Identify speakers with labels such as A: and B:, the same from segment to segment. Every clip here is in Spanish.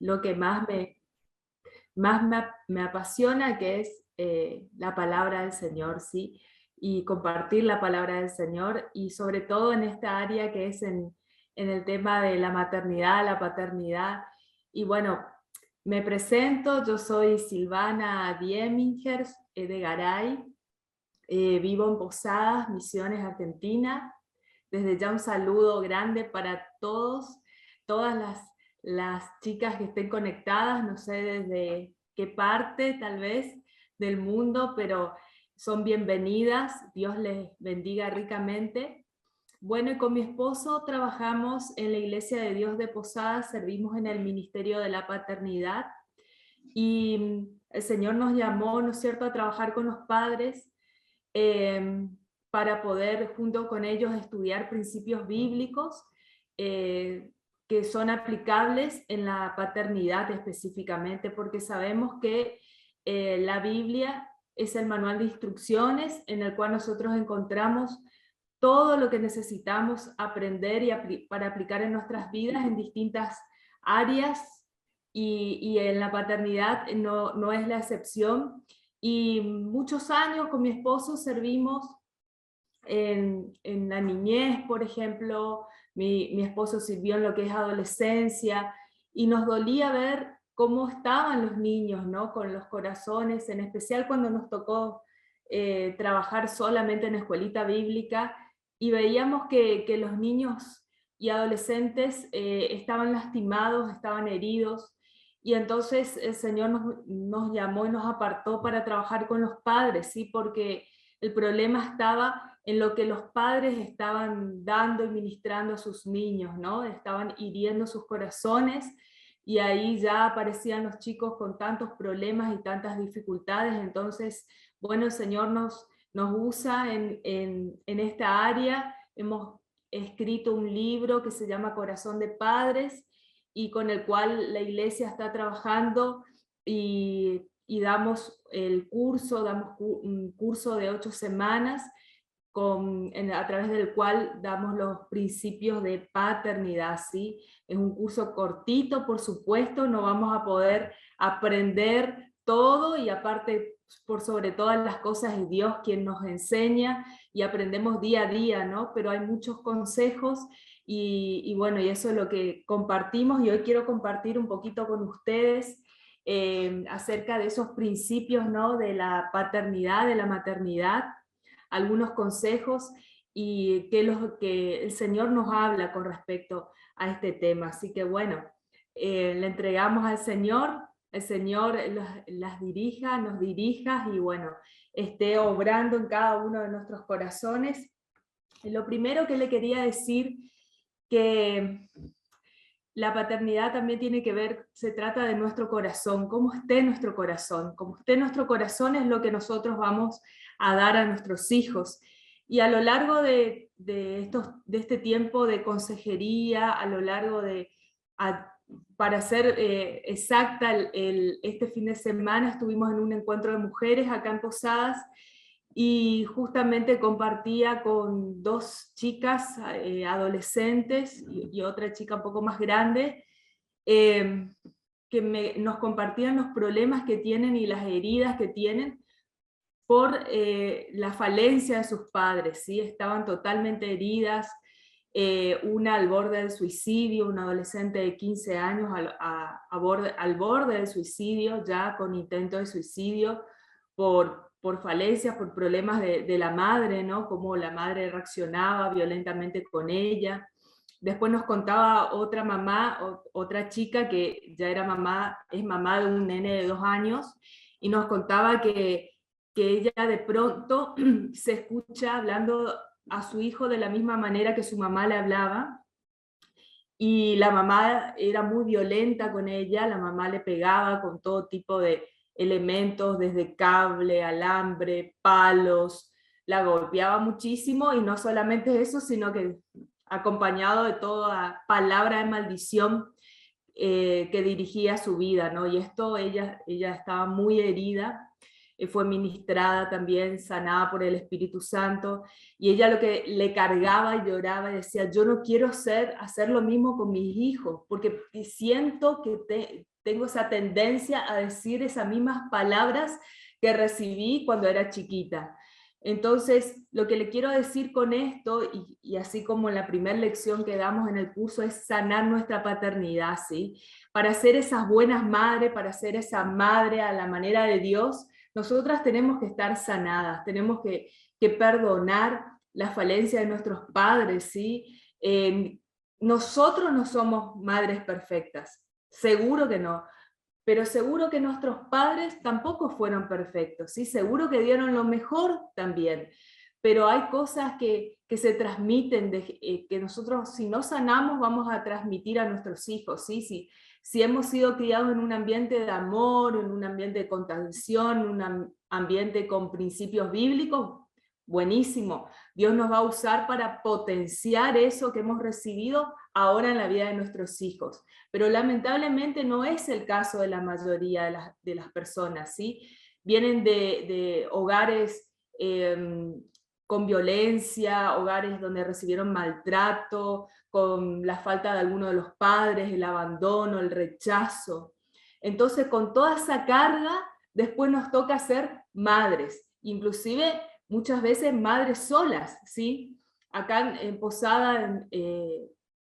A: lo que más me apasiona, que es la palabra del Señor, ¿sí? Y compartir la palabra del Señor, y sobre todo en esta área que es en el tema de la maternidad, la paternidad. Y bueno, me presento, yo soy Silvana Dieminger, de Garay, vivo en Posadas, Misiones, Argentina. Desde ya un saludo grande para todas las chicas que estén conectadas, no sé desde qué parte tal vez del mundo, pero son bienvenidas, Dios les bendiga ricamente. Bueno, y con mi esposo trabajamos en la Iglesia de Dios de Posadas, servimos en el Ministerio de la Paternidad, y el Señor nos llamó, ¿no es cierto?, a trabajar con los padres, eh, para poder junto con ellos estudiar principios bíblicos eh, que son aplicables en la paternidad específicamente, porque sabemos que la Biblia es el manual de instrucciones en el cual nosotros encontramos todo lo que necesitamos aprender para aplicar en nuestras vidas en distintas áreas, y en la paternidad no es la excepción. Y muchos años con mi esposo servimos en la niñez, por ejemplo. Mi esposo sirvió en lo que es adolescencia, y nos dolía ver cómo estaban los niños, ¿no? Con los corazones, en especial cuando nos tocó trabajar solamente en escuelita bíblica, y veíamos que los niños y adolescentes estaban lastimados, estaban heridos, y entonces el Señor nos llamó y nos apartó para trabajar con los padres, ¿sí? Porque el problema estaba en lo que los padres estaban dando y ministrando a sus niños, ¿no? Estaban hiriendo sus corazones, y ahí ya aparecían los chicos con tantos problemas y tantas dificultades. Entonces, bueno, el Señor nos usa en esta área. Hemos escrito un libro que se llama Corazón de Padres, y con el cual la iglesia está trabajando, y damos un curso de 8 semanas a través del cual damos los principios de paternidad, ¿sí? Es un curso cortito, por supuesto, no vamos a poder aprender todo, y aparte, por sobre todas las cosas, es Dios quien nos enseña y aprendemos día a día, ¿no? Pero hay muchos consejos, y bueno, y eso es lo que compartimos, y hoy quiero compartir un poquito con ustedes acerca de esos principios, ¿no? De la paternidad, de la maternidad, algunos consejos, y que el Señor nos habla con respecto a este tema. Así que bueno, le entregamos al Señor, el Señor las dirija, nos dirija, y bueno, esté obrando en cada uno de nuestros corazones. Y lo primero que le quería decir, que la paternidad también tiene que ver, se trata de nuestro corazón, cómo esté nuestro corazón. Cómo esté nuestro corazón es lo que nosotros vamos a dar a nuestros hijos. Y a lo largo de este tiempo de consejería, a lo largo para ser exacta, este fin de semana estuvimos en un encuentro de mujeres acá en Posadas, y justamente compartía con 2 chicas adolescentes, y otra chica un poco más grande, eh, que nos compartían los problemas que tienen y las heridas que tienen por la falencia de sus padres, ¿sí? Estaban totalmente heridas, una al borde del suicidio, una adolescente de 15 años al borde del suicidio, ya con intento de suicidio, por falencias, por problemas de la madre, ¿no? Cómo la madre reaccionaba violentamente con ella. Después nos contaba otra mamá, otra chica que ya es mamá de un nene de 2 años, y nos contaba que ella de pronto se escucha hablando a su hijo de la misma manera que su mamá le hablaba, y la mamá era muy violenta con ella. La mamá le pegaba con todo tipo de elementos, desde cable, alambre, palos, la golpeaba muchísimo, y no solamente eso, sino que acompañado de toda palabra de maldición que dirigía su vida, ¿no? Y esto, ella estaba muy herida. fue ministrada también, sanada por el Espíritu Santo, y ella lo que le cargaba y lloraba y decía, yo no quiero hacer lo mismo con mis hijos, porque siento que tengo esa tendencia a decir esas mismas palabras que recibí cuando era chiquita. Entonces, lo que le quiero decir con esto, y así como en la primera lección que damos en el curso, es sanar nuestra paternidad, ¿sí? Para ser esas buenas madres, para ser esa madre a la manera de Dios, nosotras tenemos que estar sanadas, tenemos que perdonar la falencia de nuestros padres, ¿sí? Nosotros no somos madres perfectas, seguro que no, pero seguro que nuestros padres tampoco fueron perfectos, ¿sí? Seguro que dieron lo mejor también, pero hay cosas que se transmiten, que nosotros si no sanamos vamos a transmitir a nuestros hijos, ¿sí? Si hemos sido criados en un ambiente de amor, en un ambiente de contención, en un ambiente con principios bíblicos, buenísimo. Dios nos va a usar para potenciar eso que hemos recibido ahora en la vida de nuestros hijos. Pero lamentablemente no es el caso de la mayoría de las personas, ¿sí? Vienen de hogares con violencia, hogares donde recibieron maltrato, con la falta de alguno de los padres, el abandono, el rechazo. Entonces, con toda esa carga, después nos toca ser madres, inclusive muchas veces madres solas, ¿sí? Acá en Posada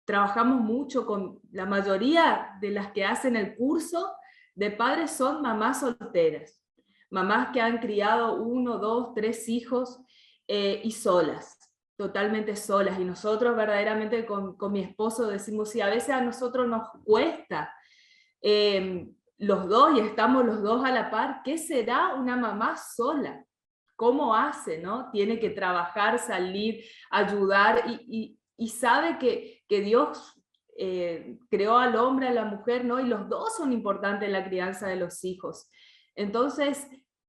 A: trabajamos mucho con la mayoría de las que hacen el curso de padres son mamás solteras, mamás que han criado 1, 2, 3 hijos y solas, totalmente solas. Y nosotros verdaderamente con mi esposo decimos, sí, a veces a nosotros nos cuesta los dos y estamos los dos a la par, ¿qué será una mamá sola? ¿Cómo hace, no? Tiene que trabajar, salir, ayudar y sabe que Dios creó al hombre, a la mujer, ¿no? Y los dos son importantes en la crianza de los hijos. Entonces,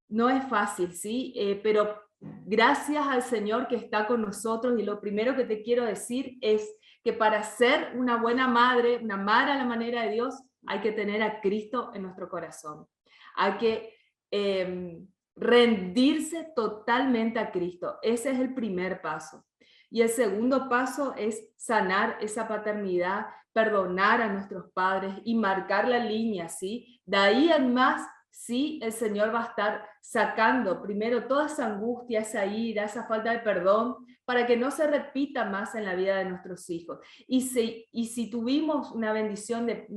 A: no es fácil, ¿sí? Pero gracias al Señor que está con nosotros y lo primero que te quiero decir es que para ser una buena madre, una madre a la manera de Dios, hay que tener a Cristo en nuestro corazón. Hay que rendirse totalmente a Cristo. Ese es el primer paso. Y el segundo paso es sanar esa paternidad, perdonar a nuestros padres y marcar la línea, ¿sí? De ahí en más, sí, el Señor va a estar sacando primero toda esa angustia, esa ira, esa falta de perdón, para que no se repita más en la vida de nuestros hijos. Y si tuvimos una bendición de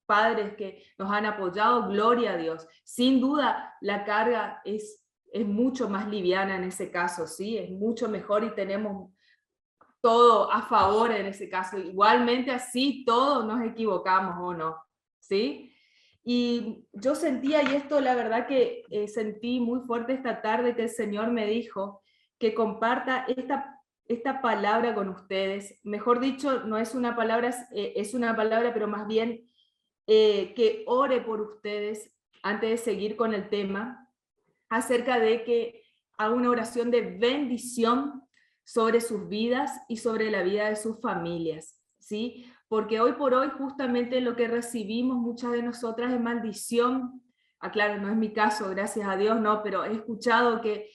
A: padres que nos han apoyado, gloria a Dios. Sin duda, la carga es mucho más liviana en ese caso, ¿sí? Es mucho mejor y tenemos todo a favor en ese caso. Igualmente así todos nos equivocamos o no, ¿sí? Y yo sentía, y esto la verdad que sentí muy fuerte esta tarde, que el Señor me dijo que comparta esta palabra con ustedes. Mejor dicho, no es una palabra, es una palabra, pero más bien que ore por ustedes antes de seguir con el tema, acerca de que haga una oración de bendición sobre sus vidas y sobre la vida de sus familias, ¿sí? Porque hoy por hoy justamente lo que recibimos muchas de nosotras es maldición. Claro, no es mi caso, gracias a Dios, no, pero he escuchado que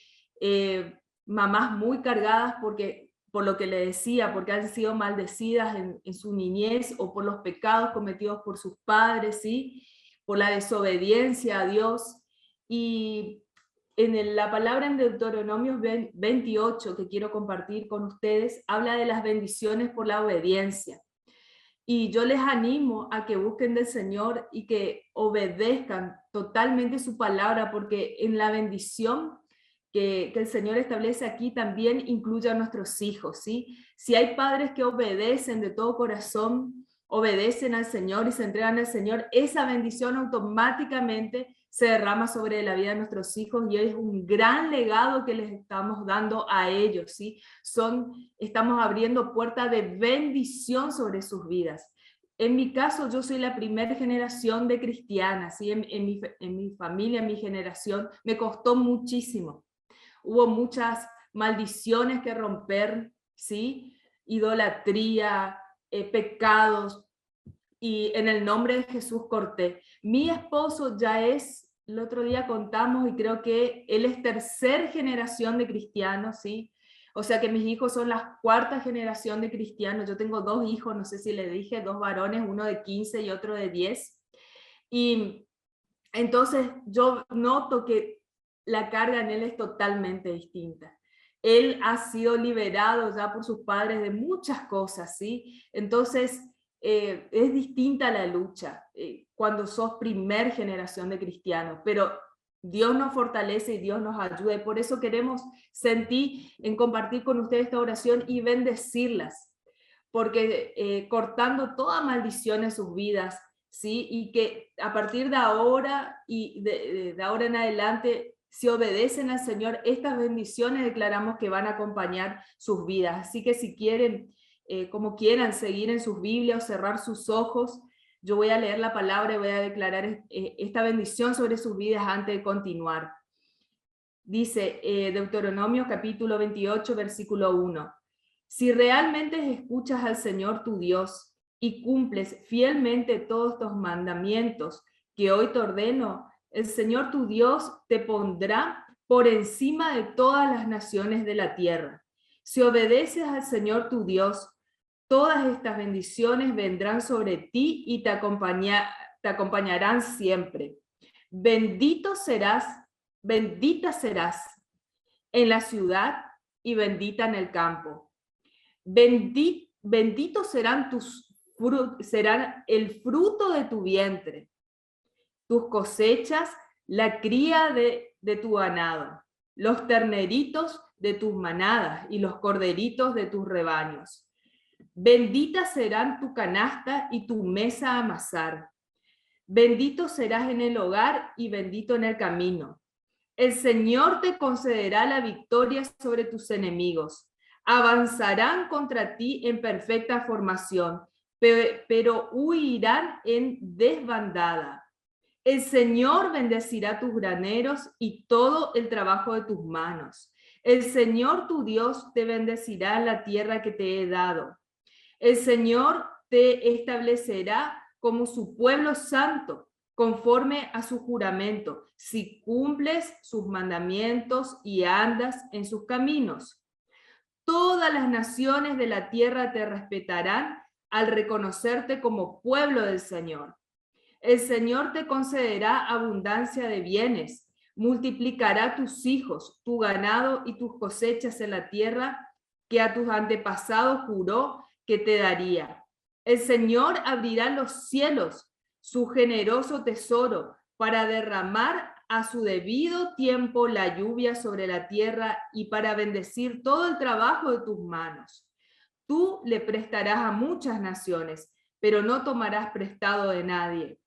A: mamás muy cargadas por lo que le decía, porque han sido maldecidas en su niñez o por los pecados cometidos por sus padres, ¿sí? Por la desobediencia a Dios. Y la palabra en Deuteronomio 28 que quiero compartir con ustedes, habla de las bendiciones por la obediencia. Y yo les animo a que busquen del Señor y que obedezcan totalmente su palabra, porque en la bendición que el Señor establece aquí también incluye a nuestros hijos, ¿sí? Si hay padres que obedecen de todo corazón, obedecen al Señor y se entregan al Señor, esa bendición automáticamente se derrama sobre la vida de nuestros hijos y es un gran legado que les estamos dando a ellos, ¿sí? Estamos abriendo puertas de bendición sobre sus vidas. En mi caso, yo soy la primera generación de cristianas, ¿sí? En mi familia, en mi generación, me costó muchísimo. Hubo muchas maldiciones que romper, ¿sí? Idolatría, pecados, y en el nombre de Jesús corté. Mi esposo ya es el otro día contamos y creo que él es tercer generación de cristianos, ¿sí? O sea que mis hijos son la cuarta generación de cristianos. Yo tengo dos hijos, no sé si le dije, dos varones, uno de 15 y otro de 10. Y entonces yo noto que la carga en él es totalmente distinta. Él ha sido liberado ya por sus padres de muchas cosas, ¿sí? Entonces es distinta la lucha cuando sos primer generación de cristianos, pero Dios nos fortalece y Dios nos ayuda. Y por eso queremos sentir en compartir con ustedes esta oración y bendecirlas, porque cortando toda maldición en sus vidas, ¿sí? Y que a partir de ahora y de ahora en adelante, si obedecen al Señor, estas bendiciones declaramos que van a acompañar sus vidas. Así que si quieren, como quieran, seguir en sus Biblias o cerrar sus ojos, yo voy a leer la palabra y voy a declarar esta bendición sobre sus vidas antes de continuar. Dice Deuteronomio capítulo 28, versículo 1. Si realmente escuchas al Señor tu Dios y cumples fielmente todos estos mandamientos que hoy te ordeno, el Señor tu Dios te pondrá por encima de todas las naciones de la tierra. Si obedeces al Señor tu Dios, todas estas bendiciones vendrán sobre ti y te acompañarán siempre. Bendito serás, bendita serás en la ciudad y bendita en el campo. Benditos serán el fruto de tu vientre, tus cosechas, la cría de tu ganado, los terneritos de tus manadas y los corderitos de tus rebaños. Benditas serán tu canasta y tu mesa a amasar. Bendito serás en el hogar y bendito en el camino. El Señor te concederá la victoria sobre tus enemigos. Avanzarán contra ti en perfecta formación, pero huirán en desbandada. El Señor bendecirá tus graneros y todo el trabajo de tus manos. El Señor tu Dios te bendecirá en la tierra que te he dado. El Señor te establecerá como su pueblo santo, conforme a su juramento, si cumples sus mandamientos y andas en sus caminos. Todas las naciones de la tierra te respetarán al reconocerte como pueblo del Señor. El Señor te concederá abundancia de bienes, multiplicará tus hijos, tu ganado y tus cosechas en la tierra que a tus antepasados juró que te daría. El Señor abrirá los cielos, su generoso tesoro, para derramar a su debido tiempo la lluvia sobre la tierra y para bendecir todo el trabajo de tus manos. Tú le prestarás a muchas naciones, pero no tomarás prestado de nadie.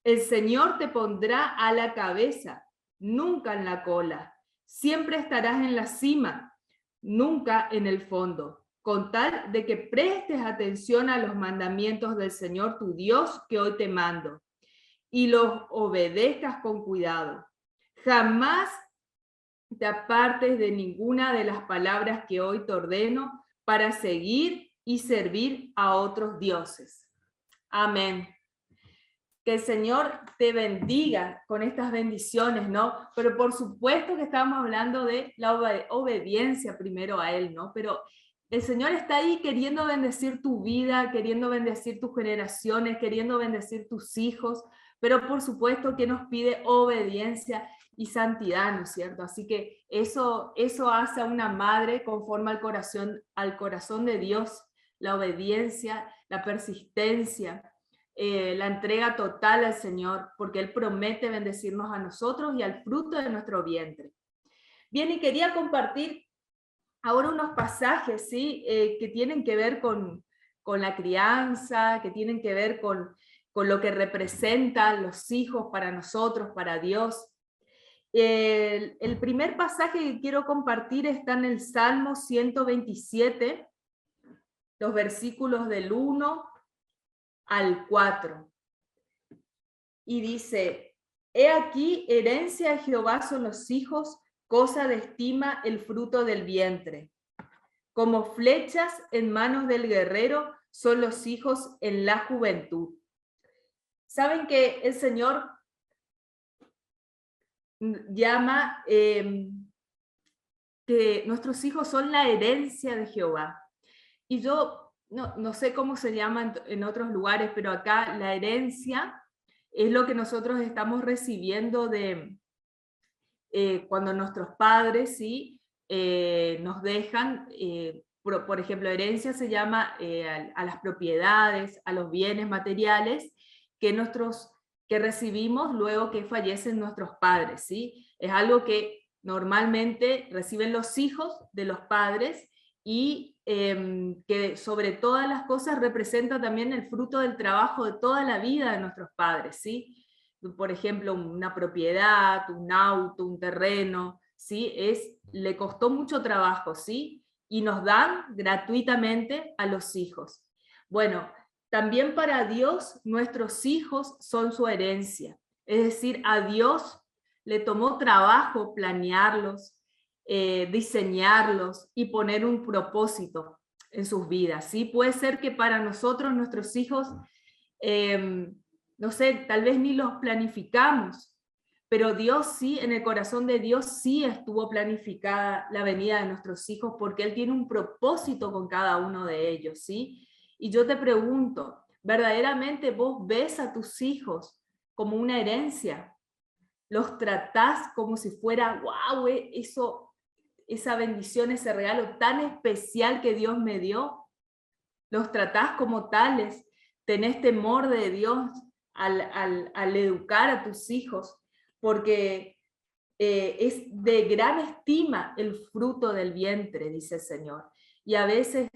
A: El Señor te pondrá a la cabeza, nunca en la cola. Siempre estarás en la cima, nunca en el fondo, con tal de que prestes atención a los mandamientos del Señor tu Dios que hoy te mando y los obedezcas con cuidado. Jamás te apartes de ninguna de las palabras que hoy te ordeno para seguir y servir a otros dioses. Amén. Que el Señor te bendiga con estas bendiciones, ¿no? Pero por supuesto que estamos hablando de la obediencia primero a Él, ¿no? Pero el Señor está ahí queriendo bendecir tu vida, queriendo bendecir tus generaciones, queriendo bendecir tus hijos, pero por supuesto que nos pide obediencia y santidad, ¿no es cierto? Así que eso hace a una madre conforme al corazón de Dios, la obediencia, la persistencia, la entrega total al Señor, porque Él promete bendecirnos a nosotros y al fruto de nuestro vientre. Bien, y quería compartir ahora unos pasajes, ¿sí? Que tienen que ver con la crianza, que tienen que ver con lo que representan los hijos para nosotros, para Dios. El primer pasaje que quiero compartir está en el Salmo 127, los versículos del 1 al 4. Y dice: he aquí, herencia de Jehová son los hijos, cosa de estima el fruto del vientre. Como flechas en manos del guerrero son los hijos en la juventud. Saben que el Señor llama que nuestros hijos son la herencia de Jehová. Y yo no sé cómo se llama en otros lugares, pero acá la herencia es lo que nosotros estamos recibiendo de cuando nuestros padres, ¿sí? Nos dejan, por ejemplo, herencia se llama a las propiedades, a los bienes materiales que recibimos luego que fallecen nuestros padres, ¿sí? Es algo que normalmente reciben los hijos de los padres y que sobre todas las cosas representa también el fruto del trabajo de toda la vida de nuestros padres, ¿sí? Por ejemplo, una propiedad, un auto, un terreno, ¿sí? Le costó mucho trabajo, ¿sí? Y nos dan gratuitamente a los hijos. Bueno, también para Dios nuestros hijos son su herencia. Es decir, a Dios le tomó trabajo planearlos, diseñarlos y poner un propósito en sus vidas, ¿sí? Puede ser que para nosotros, nuestros hijos, no sé, tal vez ni los planificamos, pero Dios sí, en el corazón de Dios sí estuvo planificada la venida de nuestros hijos porque Él tiene un propósito con cada uno de ellos, ¿sí? Y yo te pregunto, ¿verdaderamente vos ves a tus hijos como una herencia? ¿Los tratás como si fuera, wow, esa bendición, ese regalo tan especial que Dios me dio? ¿Los tratás como tales? ¿Tenés temor de Dios al educar a tus hijos? Porque es de gran estima el fruto del vientre, dice el Señor. Y a veces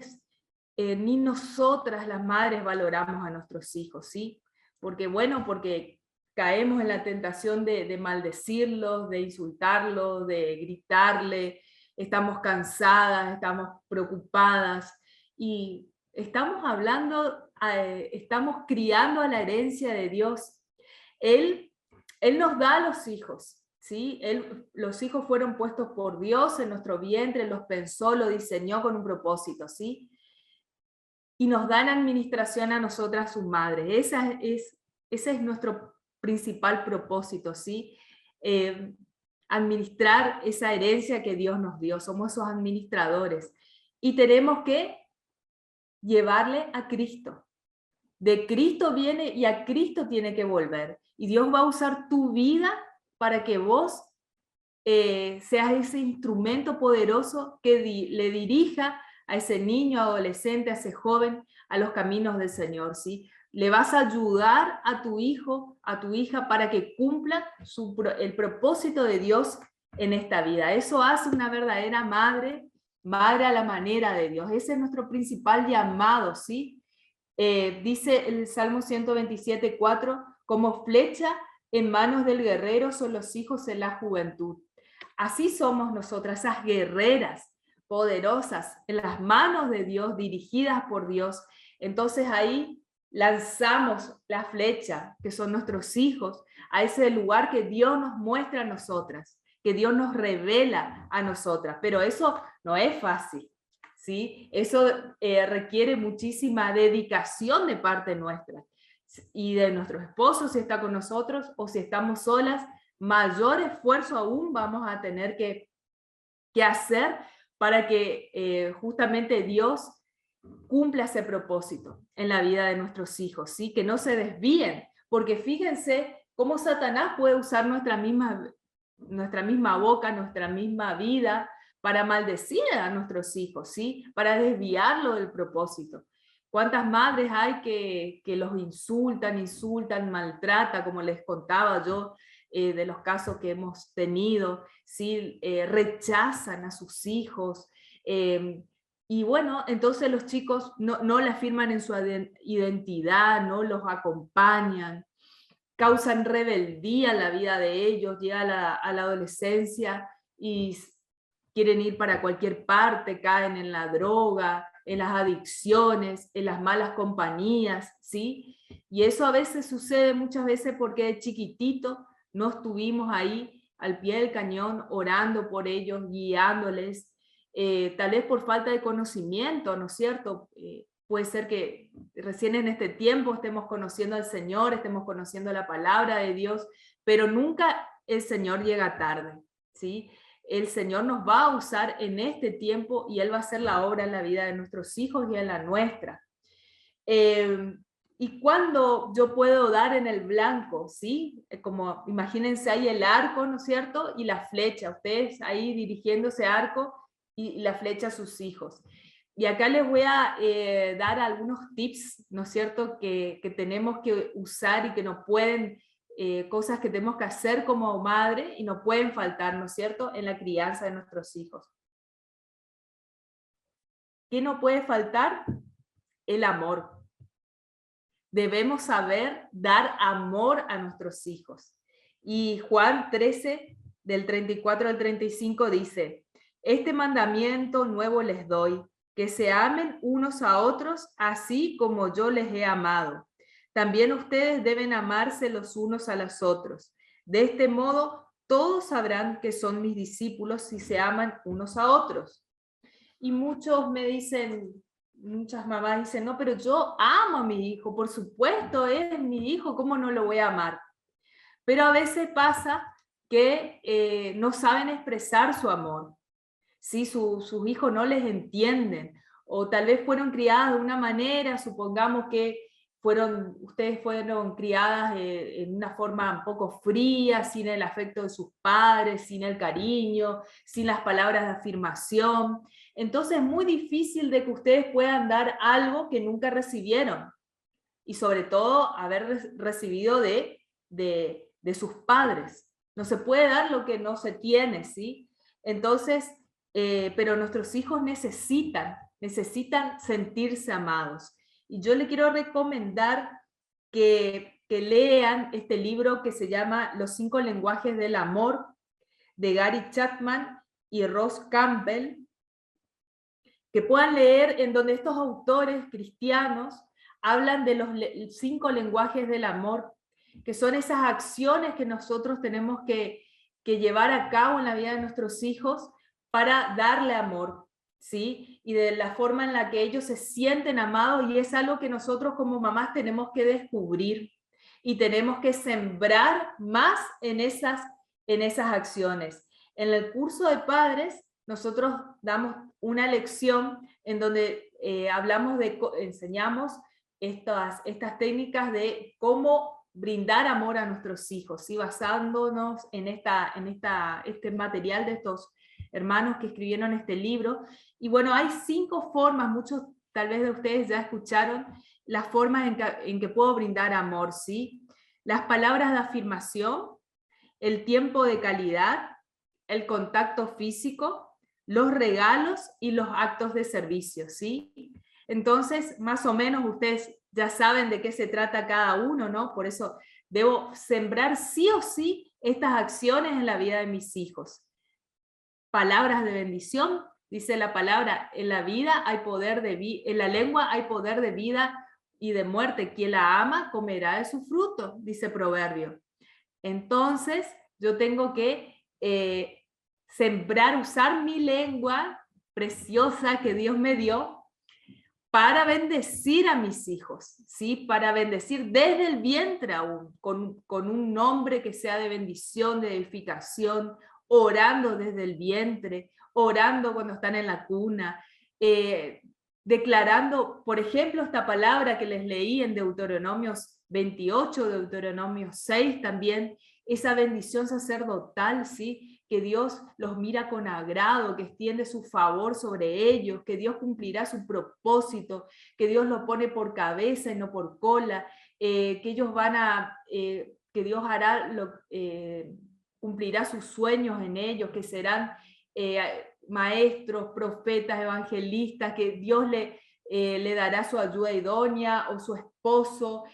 A: ni nosotras las madres valoramos a nuestros hijos, ¿sí? Porque caemos en la tentación de maldecirlos, de insultarlos, de gritarle, estamos cansadas, estamos preocupadas y estamos hablando, estamos criando a la herencia de Dios. Él, Él nos da a los hijos, ¿sí? Los hijos fueron puestos por Dios en nuestro vientre, los pensó, lo diseñó con un propósito, ¿sí? Y nos dan administración a nosotras, sus madres. Ese es nuestro principal propósito, ¿sí? Eh, Administrar esa herencia que Dios nos dio. Somos esos administradores. Y tenemos que llevarle a Cristo. De Cristo viene y a Cristo tiene que volver. Y Dios va a usar tu vida para que vos seas ese instrumento poderoso que le dirija a ese niño, adolescente, a ese joven, a los caminos del Señor, ¿sí? Le vas a ayudar a tu hijo, a tu hija, para que cumpla el propósito de Dios en esta vida. Eso hace una verdadera madre, madre a la manera de Dios. Ese es nuestro principal llamado, ¿sí? Dice el Salmo 127:4, como flecha en manos del guerrero son los hijos en la juventud. Así somos nosotras, esas guerreras poderosas en las manos de Dios, dirigidas por Dios. Entonces ahí lanzamos la flecha, que son nuestros hijos, a ese lugar que Dios nos muestra a nosotras, que Dios nos revela a nosotras. Pero eso no es fácil, ¿sí? Eso requiere muchísima dedicación de parte nuestra y de nuestro esposo si está con nosotros o si estamos solas, mayor esfuerzo aún vamos a tener que hacer para que justamente Dios cumpla ese propósito en la vida de nuestros hijos, ¿sí? Que no se desvíen, porque fíjense cómo Satanás puede usar nuestra misma boca, nuestra misma vida para maldecir a nuestros hijos, ¿sí? Para desviarlo del propósito. ¿Cuántas madres hay que los insultan, maltratan, como les contaba yo, de los casos que hemos tenido, ¿sí? Rechazan a sus hijos, y bueno, entonces los chicos no la afirman en su identidad, no los acompañan, causan rebeldía en la vida de ellos, llega a la adolescencia y quieren ir para cualquier parte, caen en la droga, en las adicciones, en las malas compañías, ¿sí? Y eso a veces sucede muchas veces porque de chiquitito no estuvimos ahí al pie del cañón orando por ellos, guiándoles, tal vez por falta de conocimiento, ¿no es cierto? Puede ser que recién en este tiempo estemos conociendo al Señor, estemos conociendo la palabra de Dios, pero nunca el Señor llega tarde, ¿sí? El Señor nos va a usar en este tiempo y Él va a hacer la obra en la vida de nuestros hijos y en la nuestra. Y cuando yo puedo dar en el blanco, ¿sí? Como imagínense ahí el arco, ¿no es cierto? Y la flecha, ustedes ahí dirigiendo ese arco y la flecha a sus hijos. Y acá les voy a dar algunos tips, ¿no es cierto?, que tenemos que usar y que no pueden, cosas que tenemos que hacer como madre y no pueden faltar, ¿no es cierto?, en la crianza de nuestros hijos. ¿Qué no puede faltar? El amor. Debemos saber dar amor a nuestros hijos. Y Juan 13, del 34 al 35 dice, este mandamiento nuevo les doy, que se amen unos a otros, así como yo les he amado. También ustedes deben amarse los unos a los otros. De este modo, todos sabrán que son mis discípulos si se aman unos a otros. Y muchos me dicen, muchas mamás dicen, no, pero yo amo a mi hijo, por supuesto, es mi hijo, ¿cómo no lo voy a amar? Pero a veces pasa que no saben expresar su amor, ¿sí? Sus hijos no les entienden, o tal vez fueron criadas de una manera, supongamos que ustedes fueron criadas en una forma un poco fría, sin el afecto de sus padres, sin el cariño, sin las palabras de afirmación. Entonces es muy difícil de que ustedes puedan dar algo que nunca recibieron. Y sobre todo haber recibido de sus padres. No se puede dar lo que no se tiene, ¿sí? Entonces, pero nuestros hijos necesitan sentirse amados. Y yo le quiero recomendar que lean este libro que se llama Los 5 lenguajes del amor, de Gary Chapman y Ross Campbell, que puedan leer en donde estos autores cristianos hablan de los 5 lenguajes del amor, que son esas acciones que nosotros tenemos que llevar a cabo en la vida de nuestros hijos para darle amor, ¿sí? Y de la forma en la que ellos se sienten amados, y es algo que nosotros como mamás tenemos que descubrir y tenemos que sembrar más en esas acciones. En el curso de padres, nosotros damos una lección en donde enseñamos estas técnicas de cómo brindar amor a nuestros hijos, ¿sí? Basándonos en este material de estos hermanos que escribieron este libro. Y bueno, hay 5 formas, muchos tal vez de ustedes ya escucharon las formas en que puedo brindar amor, ¿sí? Las palabras de afirmación, el tiempo de calidad, el contacto físico, los regalos y los actos de servicio, ¿sí? Entonces, más o menos ustedes ya saben de qué se trata cada uno, ¿no? Por eso debo sembrar sí o sí estas acciones en la vida de mis hijos. Palabras de bendición, dice la palabra, en la vida hay poder en la lengua hay poder de vida y de muerte. Quien la ama comerá de su fruto, dice Proverbio. Entonces, yo tengo que sembrar, usar mi lengua preciosa que Dios me dio para bendecir a mis hijos, ¿sí? Para bendecir desde el vientre aún, con un nombre que sea de bendición, de edificación, orando desde el vientre, orando cuando están en la cuna, declarando, por ejemplo, esta palabra que les leí en Deuteronomios 28, Deuteronomios 6 también, esa bendición sacerdotal, ¿sí? Que Dios los mira con agrado, que extiende su favor sobre ellos, que Dios cumplirá su propósito, que Dios lo pone por cabeza y no por cola, que ellos que Dios cumplirá sus sueños en ellos, que serán maestros, profetas, evangelistas, que Dios le dará su ayuda idónea, o su esposo,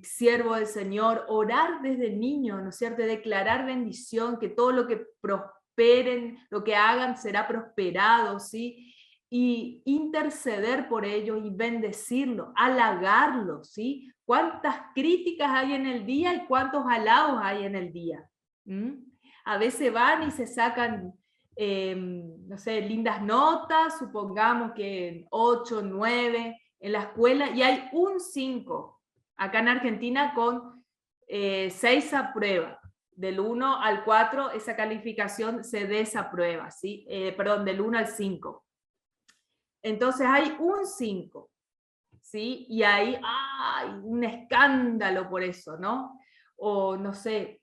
A: siervo del Señor, orar desde niño, ¿no es cierto? Declarar bendición, que todo lo que prosperen, lo que hagan será prosperado, ¿sí? Y interceder por ellos y bendecirlos, halagarlos, ¿sí? ¿Cuántas críticas hay en el día y cuántos halagos hay en el día? A veces van y se sacan no sé, lindas notas, supongamos que 8, 9 en la escuela, y hay un 5 acá en Argentina con 6 a prueba. Del 1 al 4, esa calificación se desaprueba, ¿sí? Perdón, del 1 al 5. Entonces hay un 5, ¿sí? Y ahí hay un escándalo por eso, ¿no? O no sé,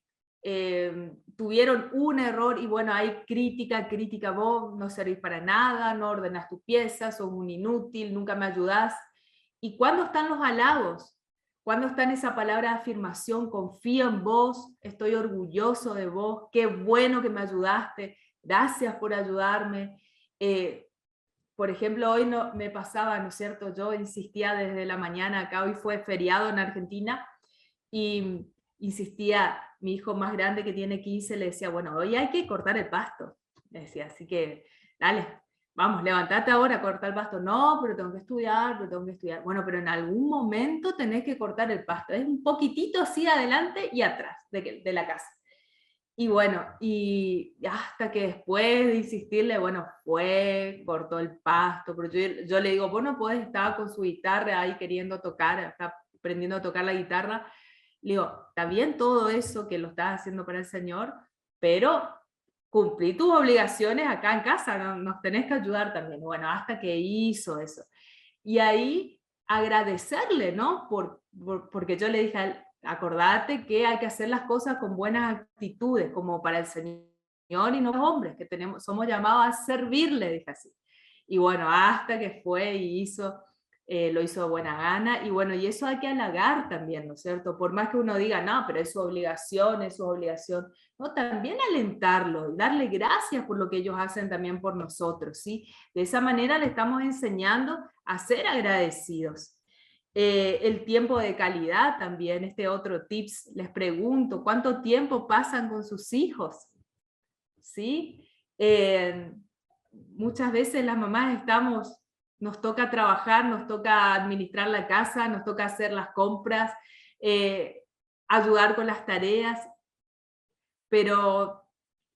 A: tuvieron un error y bueno, hay crítica, vos no servís para nada, no ordenás tus piezas, sos un inútil, nunca me ayudás. ¿Y cuándo están los halagos? ¿Cuándo está en esa palabra de afirmación? Confío en vos, estoy orgulloso de vos, qué bueno que me ayudaste, gracias por ayudarme. Por ejemplo, hoy no, me pasaba, ¿no es cierto? Yo insistía desde la mañana, acá hoy fue feriado en Argentina, y insistía, mi hijo más grande que tiene 15 le decía, bueno, hoy hay que cortar el pasto. Le decía, así que, dale, vamos, levantate ahora a cortar el pasto. No, pero tengo que estudiar, pero tengo que estudiar. Bueno, pero en algún momento tenés que cortar el pasto. Es un poquitito así adelante y atrás de la casa. Y bueno, y hasta que después de insistirle, bueno, fue, cortó el pasto, pero yo le digo, vos no podés, estaba con su guitarra ahí queriendo tocar, está aprendiendo a tocar la guitarra. Le digo, está bien todo eso que lo estás haciendo para el Señor, pero cumplí tus obligaciones acá en casa, nos tenés que ayudar también. Bueno, hasta que hizo eso. Y ahí agradecerle, ¿no? Porque yo le dije a él, acordate que hay que hacer las cosas con buenas actitudes, como para el Señor y no los hombres, que somos llamados a servirle, dije así. Y bueno, hasta que fue y hizo, lo hizo de buena gana, y bueno, y eso hay que halagar también, ¿no es cierto? Por más que uno diga, no, pero es su obligación, no, también alentarlo, darle gracias por lo que ellos hacen también por nosotros, ¿sí? De esa manera le estamos enseñando a ser agradecidos. El tiempo de calidad también, este otro tips, les pregunto, ¿cuánto tiempo pasan con sus hijos? ¿Sí? Eh, Muchas veces las mamás nos toca trabajar, nos toca administrar la casa, nos toca hacer las compras, eh, ayudar con las tareas, pero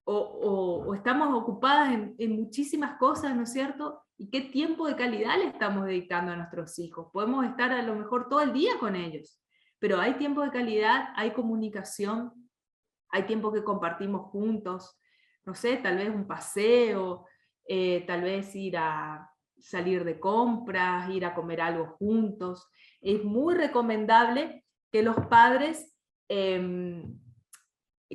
A: o estamos ocupadas en muchísimas cosas, ¿no es cierto? ¿Y qué tiempo de calidad le estamos dedicando a nuestros hijos? Podemos estar a lo mejor todo el día con ellos, pero hay tiempo de calidad, hay comunicación, hay tiempo que compartimos juntos, no sé, tal vez un paseo, tal vez ir a salir de compras, ir a comer algo juntos. Es muy recomendable que los padres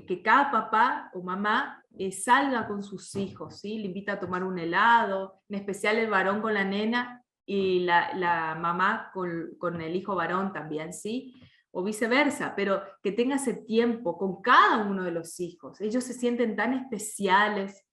A: que cada papá o mamá salga con sus hijos, ¿sí? Le invita a tomar un helado, en especial el varón con la nena y la mamá con el hijo varón también, ¿sí? O viceversa, pero que tenga ese tiempo con cada uno de los hijos. Ellos se sienten tan especiales,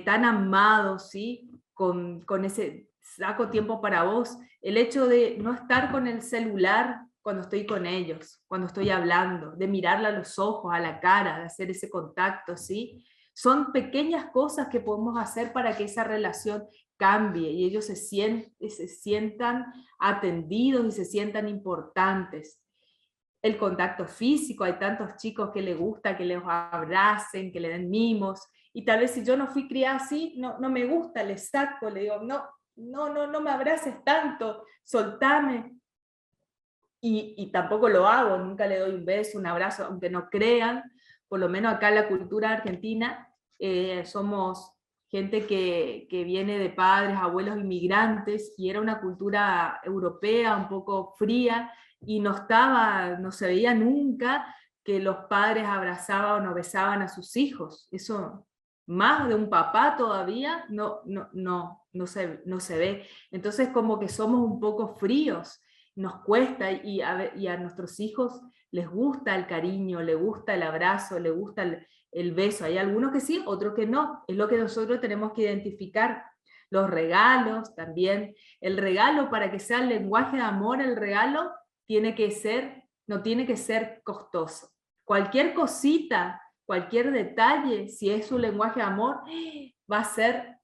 A: tan amados, ¿sí? Con ese saco tiempo para vos. El hecho de no estar con el celular cuando estoy con ellos, cuando estoy hablando, de mirarle a los ojos, a la cara, de hacer ese contacto, ¿sí? Son pequeñas cosas que podemos hacer para que esa relación cambie y ellos se sientan atendidos y se sientan importantes. El contacto físico, hay tantos chicos que les gusta que les abracen, que le den mimos, y tal vez si yo no fui criada así, no me gusta, les saco, le digo, no me abraces tanto, soltame, y tampoco lo hago, nunca le doy un beso, un abrazo, aunque no crean, por lo menos acá en la cultura argentina, somos gente que viene de padres, abuelos inmigrantes, y era una cultura europea un poco fría, y no se veía nunca que los padres abrazaban o besaban a sus hijos. Eso, más de un papá todavía, no se ve. Entonces como que somos un poco fríos, nos cuesta, y a nuestros hijos les gusta el cariño, les gusta el abrazo, les gusta el beso. Hay algunos que sí, otros que no. Es lo que nosotros tenemos que identificar. Los regalos también. El regalo, para que sea el lenguaje de amor, el regalo no tiene que ser costoso. Cualquier cosita, cualquier detalle, si es su lenguaje de amor, va a ser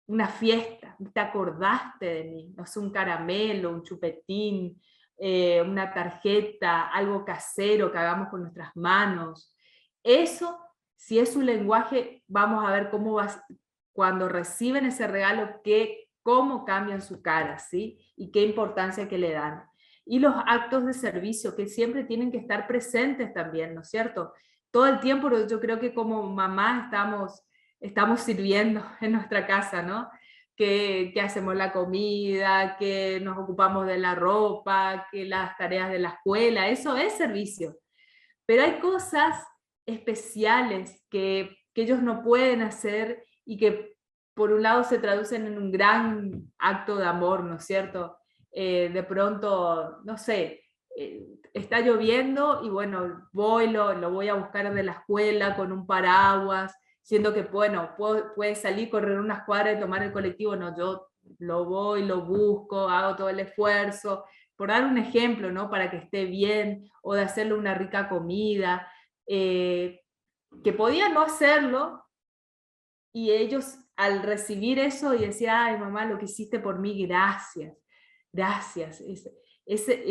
A: una fiesta. Te acordaste de mí, no sé, un caramelo, un chupetín, una tarjeta, algo casero que hagamos con nuestras manos. Eso, si es su lenguaje, vamos a ver cómo va, cuando reciben ese regalo, cómo cambian su cara, ¿sí? Y qué importancia que le dan. Y los actos de servicio, que siempre tienen que estar presentes también, ¿no es cierto? todo el tiempo yo creo que como mamá estamos sirviendo en nuestra casa, ¿no? Que hacemos la comida, que nos ocupamos de la ropa, que las tareas de la escuela, eso es servicio. Pero hay cosas especiales que ellos no pueden hacer y que por un lado se traducen en un gran acto de amor, ¿no es cierto? De pronto, no sé, está lloviendo y bueno, lo voy a buscar de la escuela con un paraguas, siendo que, bueno, puede salir, correr unas cuadras y tomar el colectivo, no, yo lo voy, lo busco, hago todo el esfuerzo, por dar un ejemplo, ¿no? Para que esté bien, o de hacerle una rica comida, que podía no hacerlo, y ellos al recibir eso y decir, ay mamá, lo que hiciste por mí, gracias, gracias. Ese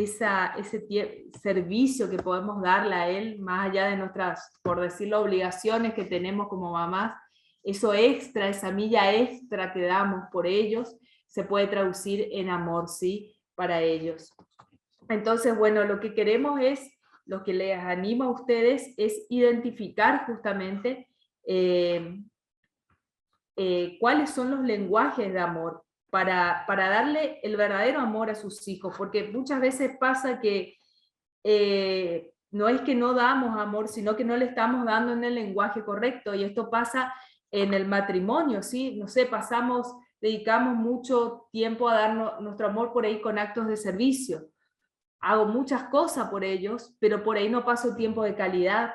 A: servicio que podemos darle a él, más allá de nuestras, por decirlo, obligaciones que tenemos como mamás, eso extra, esa milla extra que damos por ellos, se puede traducir en amor, ¿sí? Para ellos. Entonces, bueno, lo que queremos es, lo que les animo a ustedes es identificar justamente cuáles son los lenguajes de amor para darle el verdadero amor a sus hijos, porque muchas veces pasa que no es que no damos amor, sino que no le estamos dando en el lenguaje correcto, y esto pasa en el matrimonio, ¿sí? No sé, dedicamos mucho tiempo a dar nuestro amor por ahí con actos de servicio. Hago muchas cosas por ellos, pero por ahí no paso tiempo de calidad,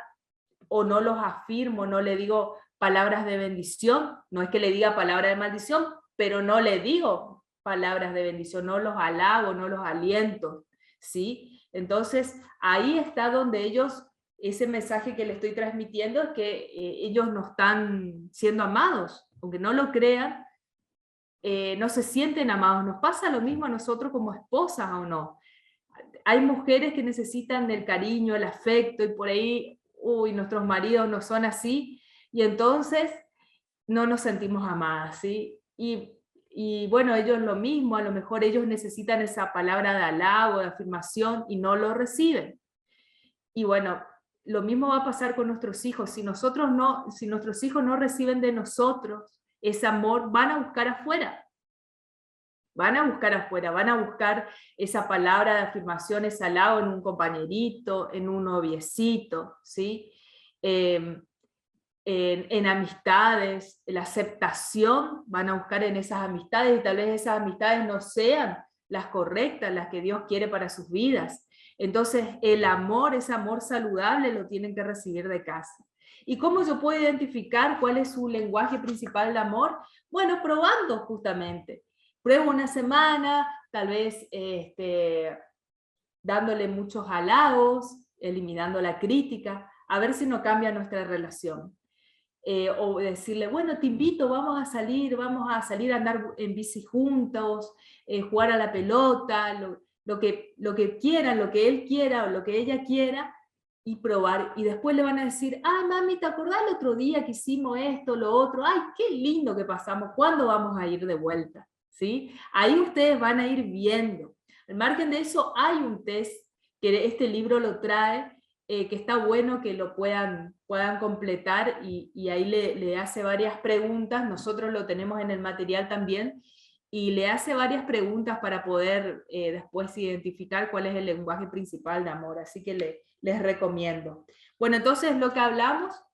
A: o no los afirmo, no le digo palabras de bendición, no es que le diga palabras de maldición, pero no le digo palabras de bendición, no los alabo, no los aliento, ¿sí? Entonces, ahí está donde ellos, ese mensaje que le estoy transmitiendo es que ellos no están siendo amados, aunque no lo crean, no se sienten amados. Nos pasa lo mismo a nosotros como esposas, ¿o no? Hay mujeres que necesitan del cariño, el afecto, y por ahí, uy, nuestros maridos no son así, y entonces no nos sentimos amadas, ¿sí? Y bueno, ellos lo mismo, a lo mejor ellos necesitan esa palabra de halago, de afirmación, y no lo reciben. Y bueno, lo mismo va a pasar con nuestros hijos. Si nuestros hijos no reciben de nosotros ese amor, van a buscar afuera. Van a buscar afuera, van a buscar esa palabra de afirmación, ese halago en un compañerito, en un noviecito, ¿sí? En amistades, la aceptación, van a buscar en esas amistades, y tal vez esas amistades no sean las correctas, las que Dios quiere para sus vidas. Entonces, el amor, ese amor saludable, lo tienen que recibir de casa. ¿Y cómo yo puedo identificar cuál es su lenguaje principal de amor? Bueno, probando justamente. Pruebo una semana, tal vez dándole muchos halagos, eliminando la crítica, a ver si no cambia nuestra relación. O decirle, bueno, te invito, vamos a salir a andar en bici juntos, jugar a la pelota, lo que quieran, lo que él quiera o lo que ella quiera, y probar. Y después le van a decir, ah, mami, ¿te acordás el otro día que hicimos esto, lo otro? Ay, qué lindo que pasamos, ¿cuándo vamos a ir de vuelta? ¿Sí? Ahí ustedes van a ir viendo. Al margen de eso, hay un test que este libro lo trae, que está bueno que lo puedan completar, y ahí le hace varias preguntas. Nosotros lo tenemos en el material también, y le hace varias preguntas para poder después identificar cuál es el lenguaje principal de amor, así que les recomiendo. Bueno, entonces lo que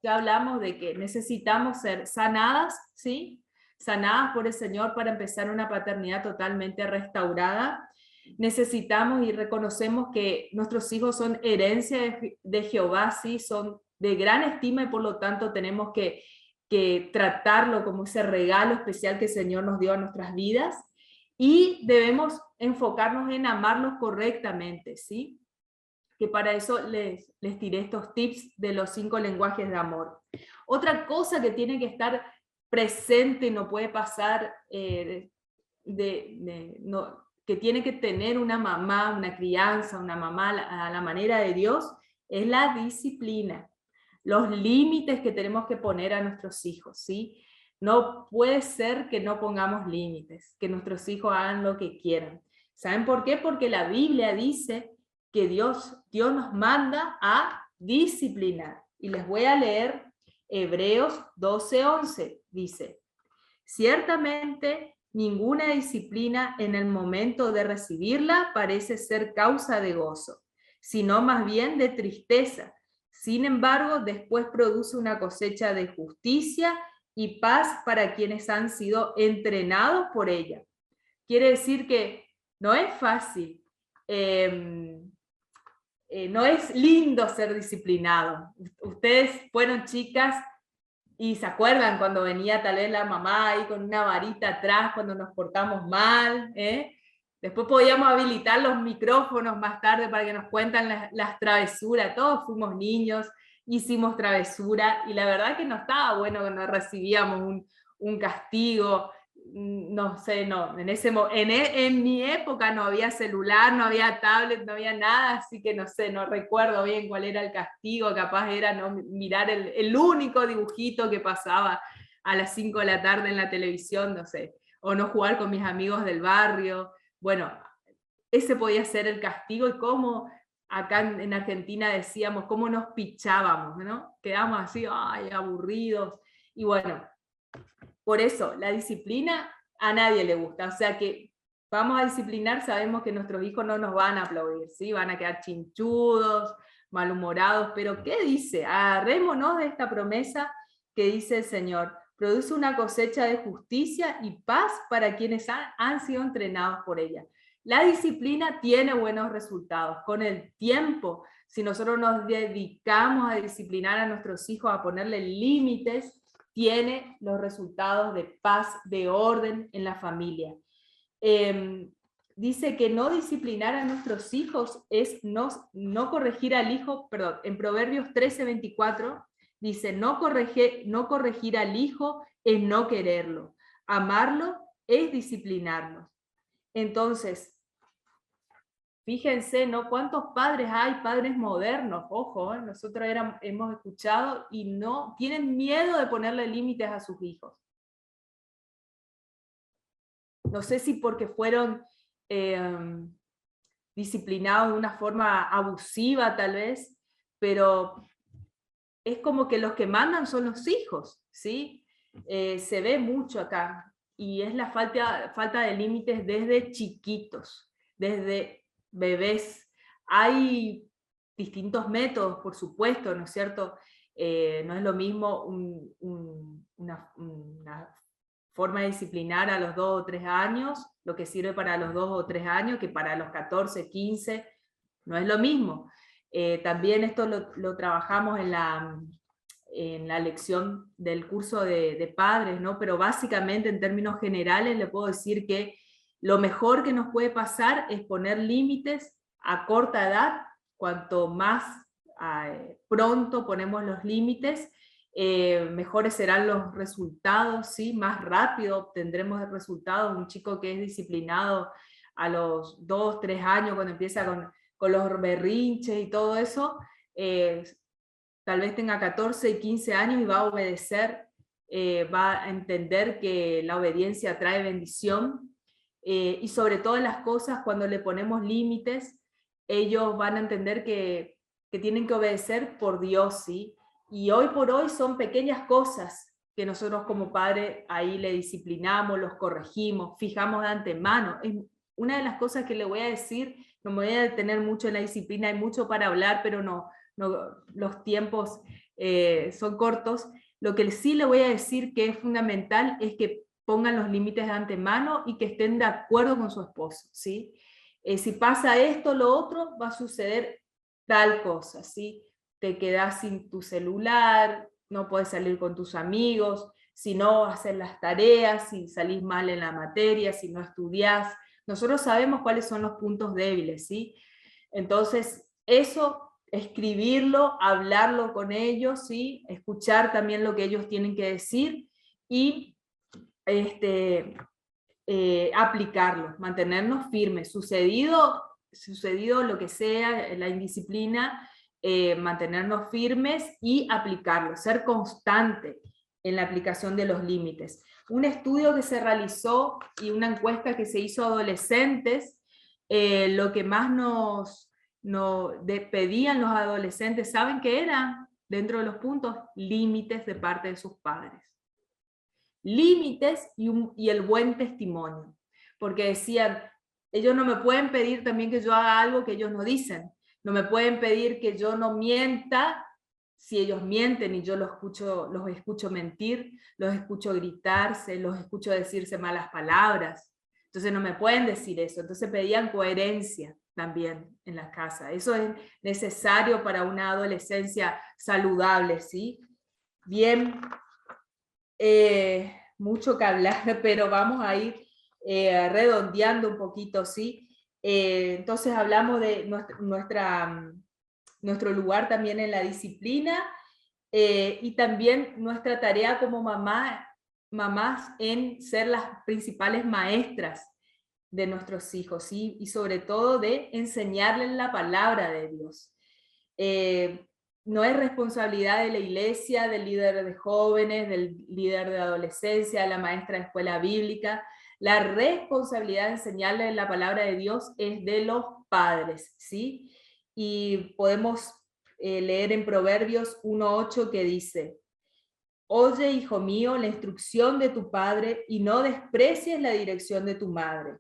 A: ya hablamos de que necesitamos ser sanadas, ¿sí? Sanadas por el Señor para empezar una paternidad totalmente restaurada. Necesitamos y reconocemos que nuestros hijos son herencia de Jehová, ¿sí? Son de gran estima, y por lo tanto tenemos que tratarlo como ese regalo especial que el Señor nos dio a nuestras vidas, y debemos enfocarnos en amarlos correctamente, ¿sí? Que para eso les tiré estos tips de los 5 lenguajes de amor. Otra cosa que tiene que estar presente y no puede pasar, que tiene que tener una mamá, una crianza, una mamá a la manera de Dios, es la disciplina, los límites que tenemos que poner a nuestros hijos, ¿sí? No puede ser que no pongamos límites, que nuestros hijos hagan lo que quieran. ¿Saben por qué? Porque la Biblia dice que Dios nos manda a disciplinar. Y les voy a leer Hebreos 12:11, dice: ciertamente ninguna disciplina en el momento de recibirla parece ser causa de gozo, sino más bien de tristeza. Sin embargo, después produce una cosecha de justicia y paz para quienes han sido entrenados por ella. Quiere decir que no es fácil, no es lindo ser disciplinado. Ustedes fueron chicas y se acuerdan cuando venía tal vez la mamá ahí con una varita atrás cuando nos portamos mal, ¿eh? Después podíamos habilitar los micrófonos más tarde para que nos cuentan las travesuras. Todos fuimos niños, hicimos travesura, y la verdad que no estaba bueno que nos recibíamos un castigo. No sé, no, en mi época no había celular, no había tablet, no había nada, así que no sé, no recuerdo bien cuál era el castigo. Capaz era no mirar el único dibujito que pasaba a las 5 de la tarde en la televisión, no sé, o no jugar con mis amigos del barrio. Bueno, ese podía ser el castigo. Y cómo acá en Argentina decíamos, cómo nos pichábamos, ¿no? Quedamos así, ay, aburridos. Y bueno, por eso, la disciplina a nadie le gusta. O sea que vamos a disciplinar, sabemos que nuestros hijos no nos van a aplaudir, ¿sí? Van a quedar chinchudos, malhumorados, pero ¿qué dice? Agarrémonos de esta promesa que dice el Señor: produce una cosecha de justicia y paz para quienes han sido entrenados por ella. La disciplina tiene buenos resultados. Con el tiempo, si nosotros nos dedicamos a disciplinar a nuestros hijos, a ponerle límites, tiene los resultados de paz, de orden en la familia. Dice que no disciplinar a nuestros hijos es no corregir al hijo, perdón, en Proverbios 13:24 dice: no corregir al hijo es no quererlo, amarlo es disciplinarlo. Entonces, fíjense, ¿no? ¿Cuántos padres hay? Padres modernos, ojo, nosotros hemos escuchado, y no tienen miedo de ponerle límites a sus hijos. No sé si porque fueron disciplinados de una forma abusiva tal vez, pero es como que los que mandan son los hijos, ¿sí? Se ve mucho acá, y es la falta de límites desde chiquitos, desde bebés. Hay distintos métodos, por supuesto, ¿no es cierto? No es lo mismo una forma de disciplinar a los 2 o 3 años, lo que sirve para los 2 o 3 años, que para los 14, 15, no es lo mismo. También esto lo trabajamos en la lección del curso de padres, ¿no? Pero básicamente, en términos generales, le puedo decir que lo mejor que nos puede pasar es poner límites a corta edad. Cuanto más pronto ponemos los límites, mejores serán los resultados, ¿sí? Más rápido obtendremos el resultado. Un chico que es disciplinado a los 2, 3 años, cuando empieza con los berrinches y todo eso, tal vez tenga 14 y 15 años y va a obedecer, va a entender que la obediencia trae bendición, y sobre todas las cosas, cuando le ponemos límites, ellos van a entender que tienen que obedecer por Dios, ¿sí? Y hoy por hoy son pequeñas cosas que nosotros como padres ahí le disciplinamos, los corregimos, fijamos de antemano. Es una de las cosas que le voy a decir. No me voy a detener mucho en la disciplina, hay mucho para hablar, pero no, los tiempos son cortos. Lo que sí le voy a decir que es fundamental es que pongan los límites de antemano y que estén de acuerdo con su esposo, ¿sí? Si pasa esto, lo otro, va a suceder tal cosa, ¿sí? Te quedás sin tu celular, no puedes salir con tus amigos, si no haces las tareas, si salís mal en la materia, si no estudiás. Nosotros sabemos cuáles son los puntos débiles, ¿sí? Entonces, eso, escribirlo, hablarlo con ellos, ¿sí? Escuchar también lo que ellos tienen que decir y aplicarlo, mantenernos firmes. Sucedido lo que sea, la indisciplina, mantenernos firmes y aplicarlo, ser constante en la aplicación de los límites. Un estudio que se realizó y una encuesta que se hizo a adolescentes, lo que más pedían los adolescentes, ¿saben qué era? dentro de los puntos, límites de parte de sus padres. Límites y el buen testimonio. Porque decían, ellos no me pueden pedir también que yo haga algo que ellos no dicen. No me pueden pedir que yo no mienta si ellos mienten y yo los escucho mentir, los escucho gritarse, los escucho decirse malas palabras. Entonces no me pueden decir eso. Entonces pedían coherencia también en la casa. Eso es necesario para una adolescencia saludable, ¿sí? Bien, mucho que hablar, pero vamos a ir redondeando un poquito, ¿sí? Entonces hablamos de nuestro lugar también en la disciplina y también nuestra tarea como mamás en ser las principales maestras de nuestros hijos, ¿sí? Y sobre todo de enseñarles la palabra de Dios. No es responsabilidad de la iglesia, del líder de jóvenes, del líder de adolescencia, de la maestra de escuela bíblica. La responsabilidad de enseñarles la palabra de Dios es de los padres, ¿sí? Y podemos leer en Proverbios 1:8 que dice: oye, hijo mío, la instrucción de tu padre y no desprecies la dirección de tu madre.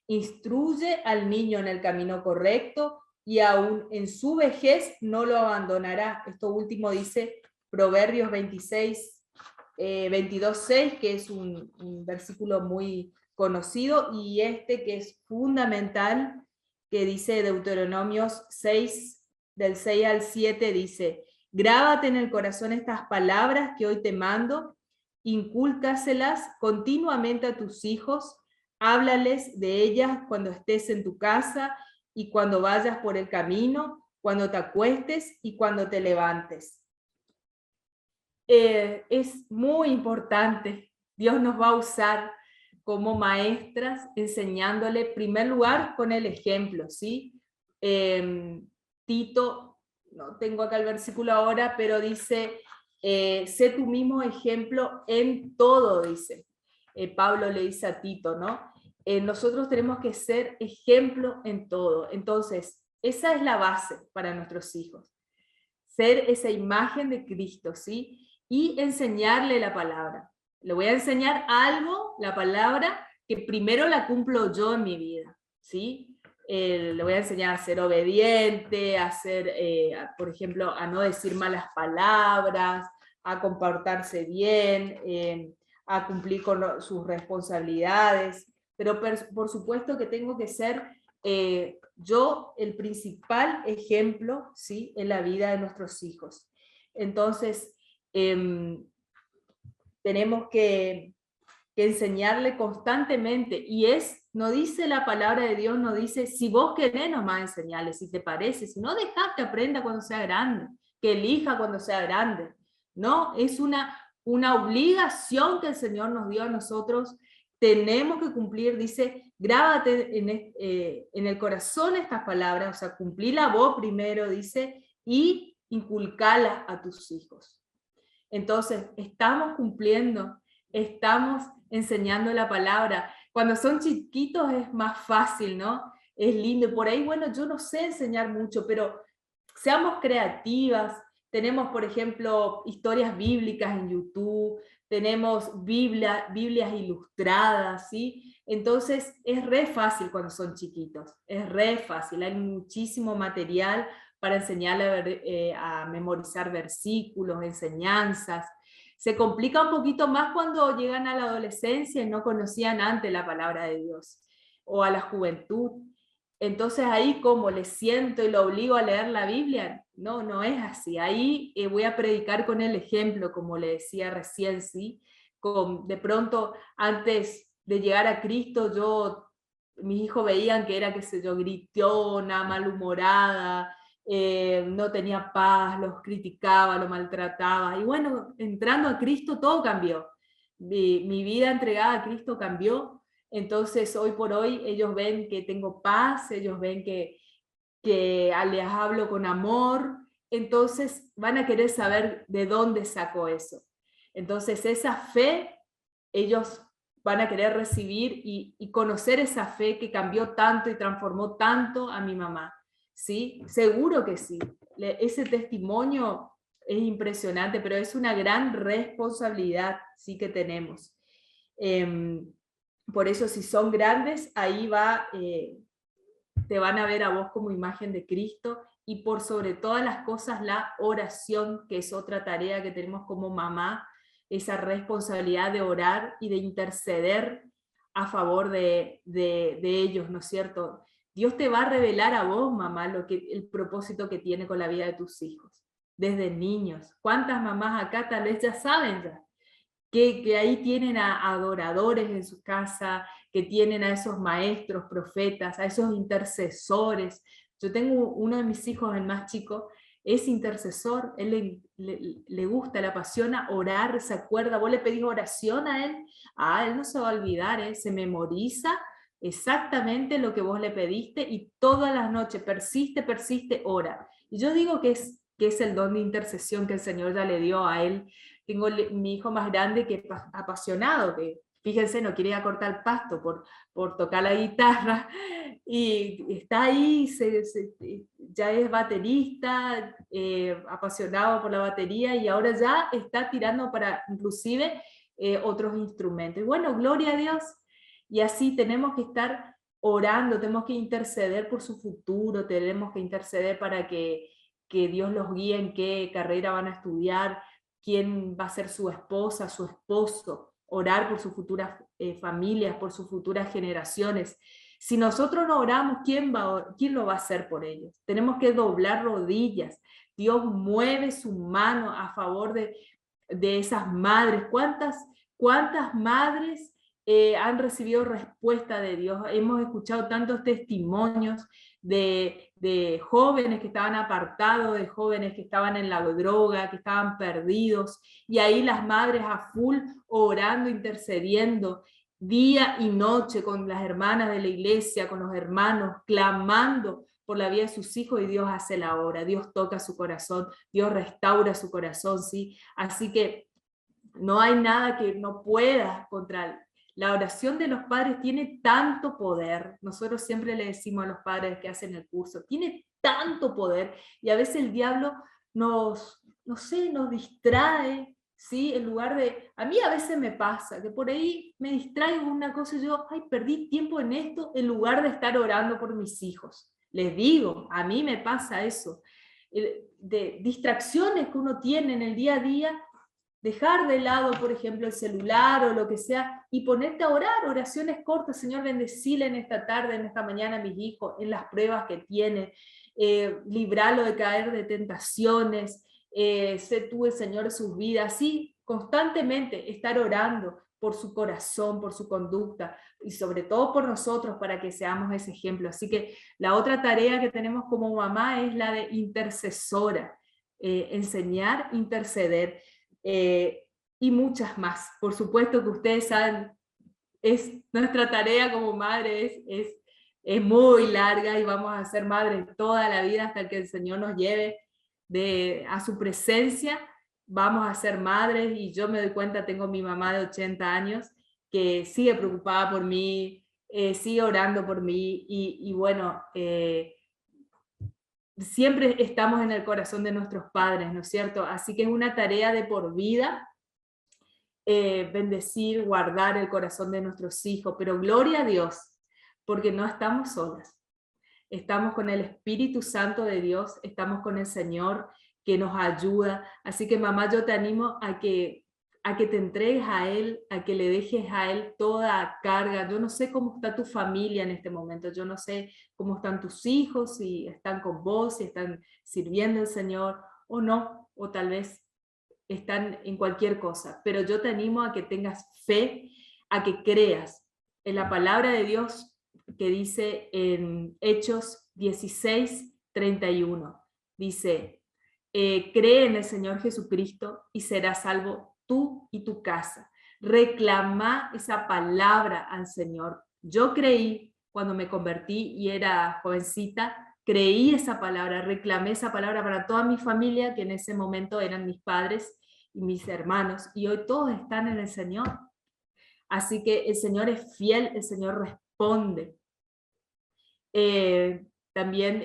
A: Instruye al niño en el camino correcto y aún en su vejez no lo abandonará. Esto último dice Proverbios 22:6, que es un versículo muy conocido, y este que es fundamental, que dice Deuteronomios 6, del 6 al 7, dice: grábate en el corazón estas palabras que hoy te mando, incúlcaselas continuamente a tus hijos, háblales de ellas cuando estés en tu casa y cuando vayas por el camino, cuando te acuestes y cuando te levantes. Es muy importante. Dios nos va a usar como maestras enseñándole, en primer lugar, con el ejemplo, ¿sí? Tito, no tengo acá el versículo ahora, pero dice, sé tu mismo ejemplo en todo, dice. Pablo le dice a Tito, ¿no? Nosotros tenemos que ser ejemplo en todo. Entonces, esa es la base para nuestros hijos. Ser esa imagen de Cristo, ¿sí? Y enseñarle la palabra. Le voy a enseñar algo, la palabra, que primero la cumplo yo en mi vida, ¿sí? Le voy a enseñar a ser obediente, a ser, por ejemplo, a no decir malas palabras, a comportarse bien, a cumplir con sus responsabilidades, pero por supuesto que tengo que ser yo el principal ejemplo, ¿sí? En la vida de nuestros hijos. Entonces, tenemos que enseñarle constantemente, y no dice la palabra de Dios, no dice, si vos querés nomás enseñarle, si te parece, si no, dejá que aprenda cuando sea grande, que elija cuando sea grande, ¿no? Es una obligación que el Señor nos dio a nosotros, tenemos que cumplir, dice, grábate en el corazón estas palabras, o sea, cumplíla vos primero, dice, y inculcala a tus hijos. Entonces, estamos cumpliendo, estamos enseñando la palabra. Cuando son chiquitos es más fácil, ¿no? Es lindo. Por ahí, bueno, yo no sé enseñar mucho, pero seamos creativas. Tenemos, por ejemplo, historias bíblicas en YouTube, tenemos Biblias ilustradas, ¿sí? Entonces, es re fácil cuando son chiquitos, es re fácil. Hay muchísimo material para enseñarle a memorizar versículos, enseñanzas. Se complica un poquito más cuando llegan a la adolescencia y no conocían antes la palabra de Dios, o a la juventud. Entonces ahí, como le siento y lo obligo a leer la Biblia, no es así. Ahí voy a predicar con el ejemplo, como le decía recién, ¿sí? De pronto, antes de llegar a Cristo, mis hijos veían que era, qué sé yo, gritona, malhumorada, no tenía paz, los criticaba, lo maltrataba. Y bueno, entrando a Cristo todo cambió. Mi vida entregada a Cristo cambió. Entonces, hoy por hoy, ellos ven que tengo paz, ellos ven que les hablo con amor, entonces van a querer saber de dónde sacó eso. Entonces, esa fe, ellos van a querer recibir y conocer esa fe que cambió tanto y transformó tanto a mi mamá. ¿Sí? Seguro que sí. Ese testimonio es impresionante, pero es una gran responsabilidad, sí, que tenemos. Por eso, si son grandes, ahí te van a ver a vos como imagen de Cristo, y por sobre todas las cosas la oración, que es otra tarea que tenemos como mamá, esa responsabilidad de orar y de interceder a favor de ellos, ¿no es cierto? Dios te va a revelar a vos, mamá, el propósito que tiene con la vida de tus hijos, desde niños. ¿Cuántas mamás acá tal vez ya saben ya? Que ahí tienen a adoradores en su casa, que tienen a esos maestros, profetas, a esos intercesores. Yo tengo uno de mis hijos, el más chico, es intercesor, él le gusta, le apasiona orar, se acuerda, vos le pedís oración a él no se va a olvidar, se memoriza exactamente lo que vos le pediste y todas las noches persiste, ora. Y yo digo que es el don de intercesión que el Señor ya le dio a él. Tengo mi hijo más grande que es apasionado, que fíjense, no quiere ir a cortar el pasto por tocar la guitarra, y está ahí, ya es baterista, apasionado por la batería, y ahora ya está tirando para inclusive otros instrumentos. Y bueno, gloria a Dios. Y así tenemos que estar orando, tenemos que interceder por su futuro, tenemos que interceder para que Dios los guíe en qué carrera van a estudiar, quién va a ser su esposa, su esposo, orar por sus futuras familias, por sus futuras generaciones. Si nosotros no oramos, ¿quién lo va a hacer por ellos? Tenemos que doblar rodillas. Dios mueve su mano a favor de esas madres. ¿Cuántas madres han recibido respuesta de Dios? Hemos escuchado tantos testimonios de jóvenes que estaban apartados, de jóvenes que estaban en la droga, que estaban perdidos, y ahí las madres a full orando, intercediendo, día y noche con las hermanas de la iglesia, con los hermanos, clamando por la vida de sus hijos, y Dios hace la obra, Dios toca su corazón, Dios restaura su corazón, ¿sí? Así que no hay nada que no pueda contra la oración de los padres. Tiene tanto poder. Nosotros siempre le decimos a los padres que hacen el curso, tiene tanto poder, y a veces el diablo nos distrae, ¿sí? En lugar de, a mí a veces me pasa que por ahí me distraigo en una cosa y yo, ay, perdí tiempo en esto en lugar de estar orando por mis hijos. Les digo, a mí me pasa eso, de distracciones que uno tiene en el día a día, dejar de lado, por ejemplo, el celular o lo que sea, y ponerte a orar, oraciones cortas. Señor, bendecile en esta tarde, en esta mañana a mis hijos, en las pruebas que tienen, libralo de caer de tentaciones, sé tú el Señor de sus vidas, sí, constantemente estar orando por su corazón, por su conducta, y sobre todo por nosotros, para que seamos ese ejemplo. Así que la otra tarea que tenemos como mamá es la de intercesora, enseñar, interceder. Y muchas más. Por supuesto que ustedes saben, nuestra tarea como madre es muy larga, y vamos a ser madres toda la vida hasta que el Señor nos lleve a su presencia. Vamos a ser madres, y yo me doy cuenta, tengo mi mamá de 80 años que sigue preocupada por mí, sigue orando por mí, y bueno, siempre estamos en el corazón de nuestros padres, ¿no es cierto? Así que es una tarea de por vida, bendecir, guardar el corazón de nuestros hijos, pero gloria a Dios, porque no estamos solas. Estamos con el Espíritu Santo de Dios, estamos con el Señor que nos ayuda. Así que mamá, yo te animo a que te entregues a Él, a que le dejes a Él toda carga. Yo no sé cómo está tu familia en este momento, yo no sé cómo están tus hijos, si están con vos, si están sirviendo al Señor o no, o tal vez están en cualquier cosa, pero yo te animo a que tengas fe, a que creas en la palabra de Dios, que dice en Hechos 16:31, dice, cree en el Señor Jesucristo y serás salvo tú y tu casa. Reclama esa palabra al Señor. Yo creí cuando me convertí y era jovencita, creí esa palabra, reclamé esa palabra para toda mi familia, que en ese momento eran mis padres y mis hermanos, y hoy todos están en el Señor. Así que el Señor es fiel, el Señor responde. También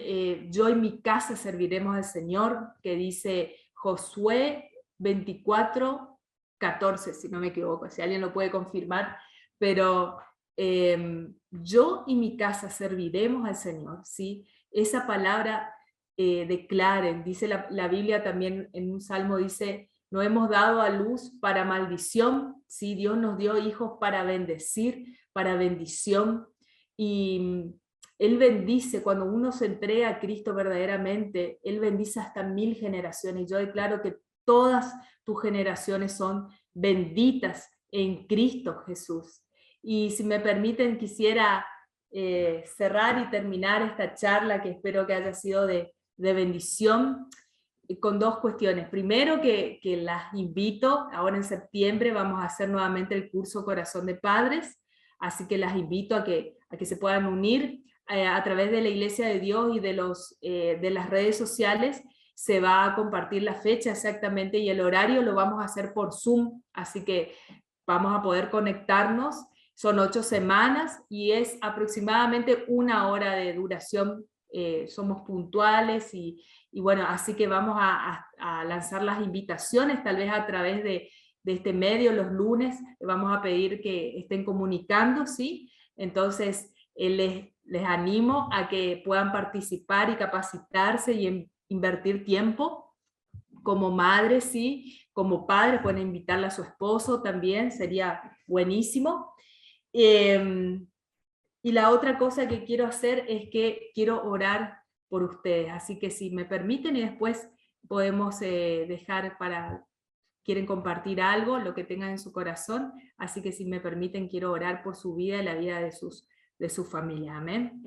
A: yo y mi casa serviremos al Señor, que dice Josué 24:14, si no me equivoco, si alguien lo puede confirmar, pero yo y mi casa serviremos al Señor, ¿sí? Esa palabra declaren, dice la Biblia también en un salmo, dice, no hemos dado a luz para maldición, ¿sí? Dios nos dio hijos para bendecir, para bendición, y Él bendice, cuando uno se entrega a Cristo verdaderamente, Él bendice hasta 1000 generaciones. Yo declaro que todas tus generaciones son benditas en Cristo Jesús. Y si me permiten, quisiera cerrar y terminar esta charla, que espero que haya sido de bendición, con dos cuestiones. Primero, que las invito, ahora en septiembre vamos a hacer nuevamente el curso Corazón de Padres, así que las invito a que se puedan unir a través de la Iglesia de Dios y de las redes sociales. Se va a compartir la fecha exactamente y el horario lo vamos a hacer por Zoom, así que vamos a poder conectarnos. Son 8 semanas y es aproximadamente 1 hora de duración. Somos puntuales y bueno, así que vamos a lanzar las invitaciones, tal vez a través de este medio los lunes. Vamos a pedir que estén comunicando, ¿sí? Entonces, les animo a que puedan participar y capacitarse y invertir tiempo como madres, ¿sí? Como padres pueden invitarle a su esposo también, sería buenísimo. Y la otra cosa que quiero hacer es que quiero orar por ustedes, así que si me permiten y después podemos dejar para, quieren compartir algo, lo que tengan en su corazón, así que si me permiten quiero orar por su vida y la vida de su familia, amén.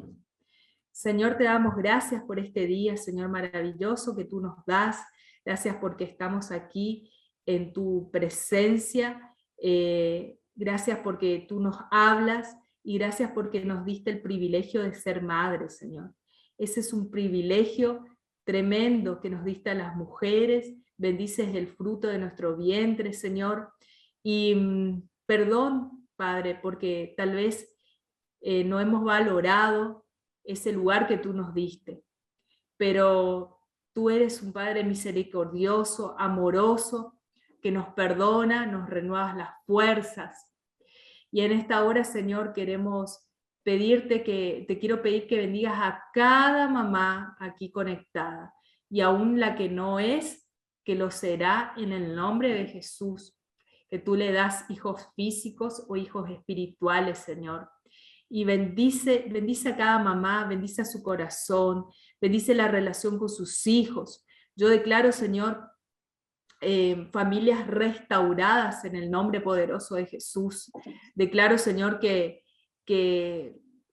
A: Señor, te damos gracias por este día, Señor, maravilloso que tú nos das, gracias porque estamos aquí en tu presencia, gracias porque tú nos hablas y gracias porque nos diste el privilegio de ser madres, Señor. Ese es un privilegio tremendo que nos diste a las mujeres, bendices el fruto de nuestro vientre, Señor, y perdón, Padre, porque tal vez no hemos valorado ese lugar que tú nos diste, pero tú eres un Padre misericordioso, amoroso, que nos perdona, nos renuevas las fuerzas. Y en esta hora, Señor, queremos te quiero pedir que bendigas a cada mamá aquí conectada, y aún la que no es, que lo será en el nombre de Jesús, que tú le das hijos físicos o hijos espirituales, Señor. Y bendice a cada mamá, bendice a su corazón, bendice la relación con sus hijos. Yo declaro, Señor, familias restauradas en el nombre poderoso de Jesús. Declaro, Señor, que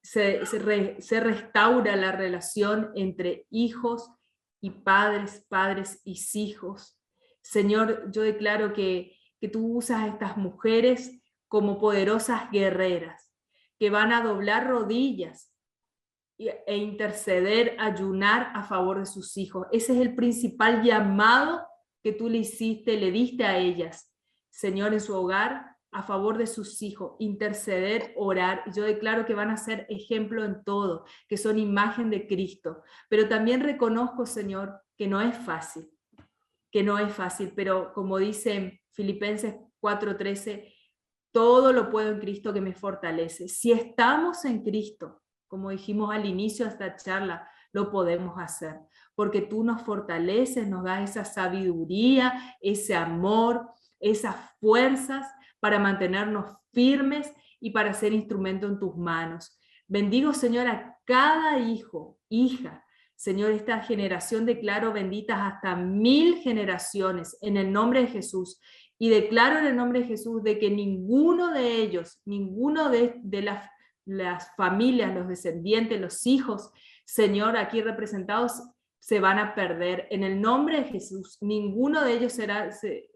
A: se restaura la relación entre hijos y padres, padres y hijos. Señor, yo declaro que tú usas a estas mujeres como poderosas guerreras, que van a doblar rodillas e interceder, ayunar a favor de sus hijos. Ese es el principal llamado que tú le diste a ellas, Señor, en su hogar, a favor de sus hijos, interceder, orar. Yo declaro que van a ser ejemplo en todo, que son imagen de Cristo. Pero también reconozco, Señor, que no es fácil, pero como dice Filipenses 4:13, todo lo puedo en Cristo que me fortalece. Si estamos en Cristo, como dijimos al inicio de esta charla, lo podemos hacer, porque tú nos fortaleces, nos das esa sabiduría, ese amor, esas fuerzas para mantenernos firmes y para ser instrumento en tus manos. Bendigo, Señor, a cada hijo, hija. Señor, esta generación declaro benditas hasta 1000 generaciones en el nombre de Jesús. Y declaro en el nombre de Jesús de que ninguno de ellos, ninguno de las familias, los descendientes, los hijos, Señor, aquí representados, se van a perder. En el nombre de Jesús, ninguno de ellos se